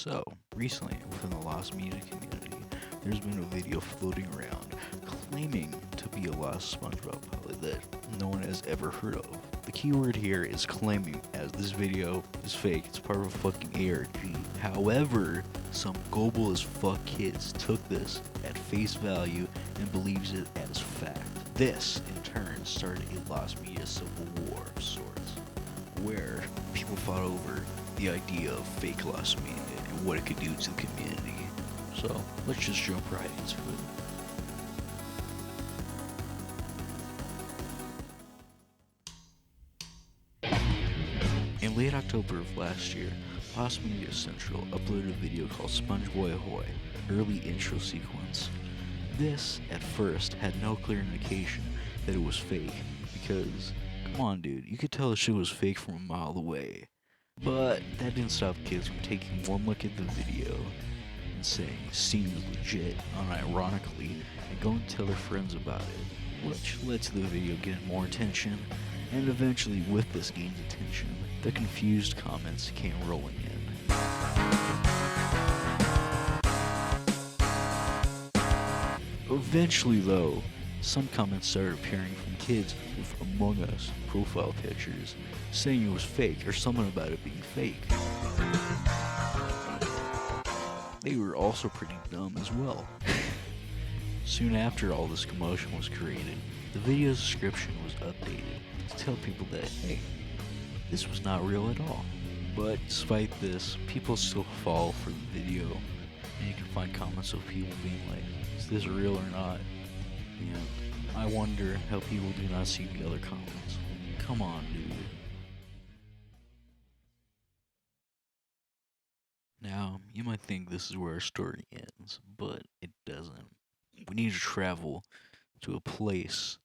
So, recently, within the lost media community, there's been a video floating around claiming to be a lost SpongeBob pilot that no one has ever heard of. The keyword here is claiming, as this video is fake, it's part of a fucking ARG. However, some gullible as fuck kids took this at face value and believes it as fact. This, in turn, started a lost media civil war of sorts, where people fought over the idea of fake lost media and what it could do to the community. So, let's just jump right into it. In late October of last year, Lost Media Central uploaded a video called Spongeboy Ahoy, early intro sequence. This, at first, had no clear indication that it was fake, because, come on dude, you could tell the shit was fake from a mile away. But that didn't stop kids from taking one look at the video and saying seems legit unironically and going to tell their friends about it, which led to the video getting more attention, and eventually with this gained attention, the confused comments came rolling in. Eventually though, some comments started appearing from kids with Among Us profile pictures saying it was fake or something about it being fake. They were also pretty dumb as well. Soon after all this commotion was created, the video's description was updated to tell people that, hey, this was not real at all. But despite this, people still fall for the video, and you can find comments of people being like, is this real or not? And I wonder how people do not see the other comments. Come on, dude. Now, you might think this is where our story ends, but it doesn't. We need to travel to a place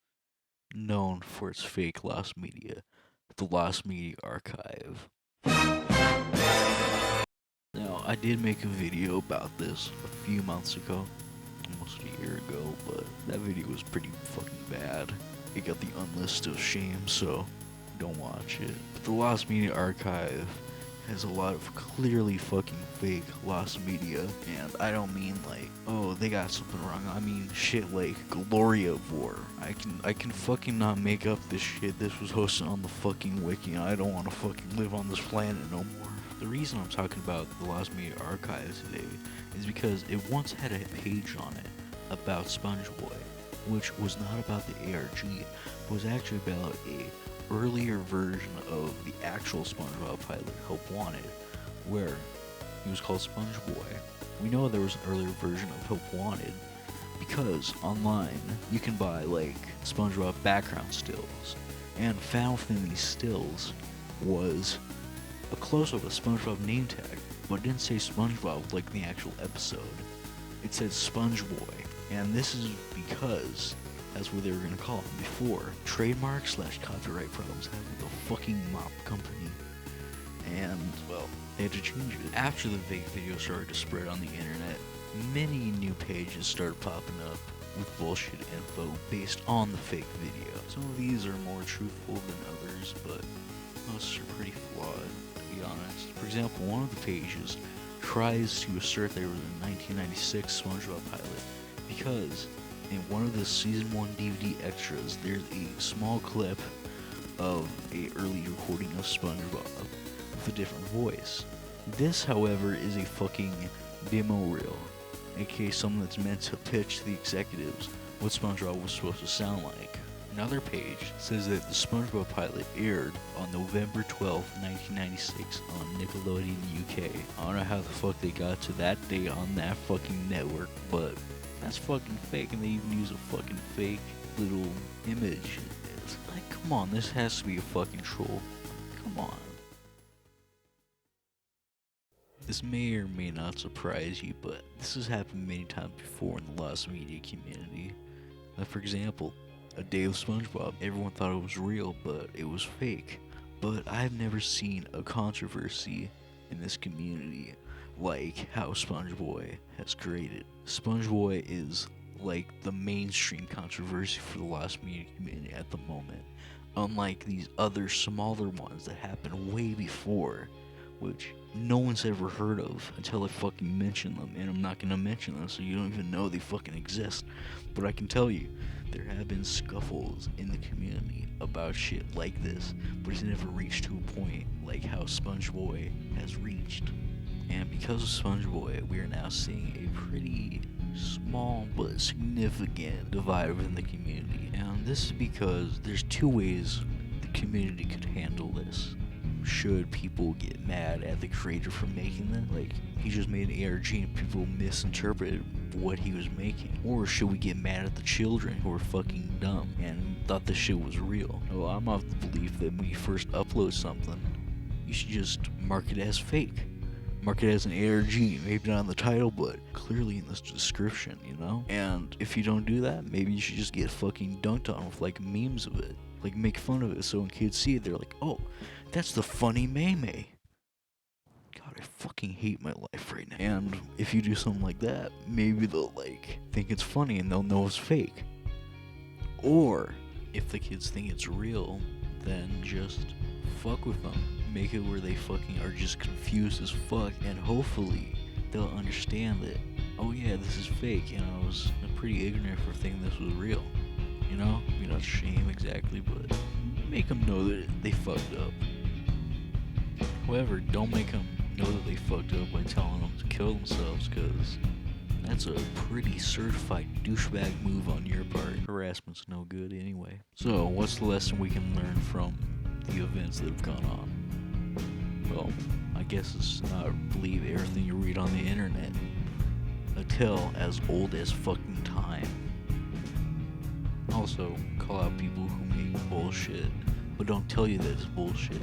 known for its fake lost media, the Lost Media Archive. Now, I did make a video about this a few months ago, almost a year ago, but that video was pretty fucking bad. It got the unlist of shame, so don't watch it. But the Lost Media Archive has a lot of clearly fucking fake lost media, and I don't mean like, oh, they got something wrong. I mean shit like Gloria Vor. I can fucking not make up this shit. This was hosted on the fucking wiki, and I don't want to fucking live on this planet no more. The reason I'm talking about the Lost Media Archive today is because it once had a page on it about Spongeboy, which was not about the ARG, but was actually about a earlier version of the actual SpongeBob pilot, Hope Wanted, where he was called Spongeboy. We know there was an earlier version of Hope Wanted because online you can buy like SpongeBob background stills, and found within these stills was a close-up of SpongeBob name tag, but it didn't say SpongeBob like the actual episode. It said Spongeboy, and this is because that's what they were going to call him before trademark/copyright problems had with the fucking mop company, and well, they had to change it. After the fake video started to spread on the internet, many new pages started popping up with bullshit info based on the fake video. Some of these are more truthful than others, but most are pretty flawed, to be honest. For example, one of the pages tries to assert there was a 1996 SpongeBob pilot because in one of the season 1 DVD extras, there's a small clip of a early recording of SpongeBob with a different voice. This, however, is a fucking demo reel, aka something that's meant to pitch to the executives what SpongeBob was supposed to sound like. Another page says that the SpongeBob pilot aired on November 12, 1996 on Nickelodeon UK. I don't know how the fuck they got to that date on that fucking network, but that's fucking fake, and they even use a fucking fake little image. It's like, come on, this has to be a fucking troll. Come on. This may or may not surprise you, but this has happened many times before in the lost media community. Like, for example, a day of SpongeBob, everyone thought it was real, but it was fake. But I've never seen a controversy in this community like how Spongeboy has created. Spongeboy is like the mainstream controversy for the lost media community at the moment, unlike these other smaller ones that happened way before, which no one's ever heard of until I fucking mention them, and I'm not gonna mention them so you don't even know they fucking exist. But I can tell you, there have been scuffles in the community about shit like this, but it's never reached to a point like how Spongeboy has reached. And because of Spongeboy, we are now seeing a pretty small but significant divide within the community. And this is because there's two ways the community could handle this. Should people get mad at the creator for making them? Like, he just made an ARG and people misinterpreted what he was making. Or should we get mad at the children who are fucking dumb and thought this shit was real? Well, I'm of the belief that when you first upload something, you should just mark it as fake. Mark it as an ARG, maybe not in the title, but clearly in this description, you know? And if you don't do that, maybe you should just get fucking dunked on with like memes of it. Like, make fun of it so when kids see it, they're like, oh, that's the funny May. God, I fucking hate my life right now. And if you do something like that, maybe they'll like think it's funny and they'll know it's fake. Or if the kids think it's real, then just fuck with them. Make it where they fucking are just confused as fuck, and hopefully they'll understand that, oh yeah, this is fake, and I was pretty ignorant for thinking this was real. You know? I mean, not shame exactly, but make them know that they fucked up. However, don't make them know that they fucked up by telling them to kill themselves, because that's a pretty certified douchebag move on your part. Harassment's no good anyway. So, what's the lesson we can learn from the events that have gone on? Well, I guess it's not believe everything you read on the internet. A tale as old as fucking time. Also, call out people who make bullshit, but don't tell you that it's bullshit.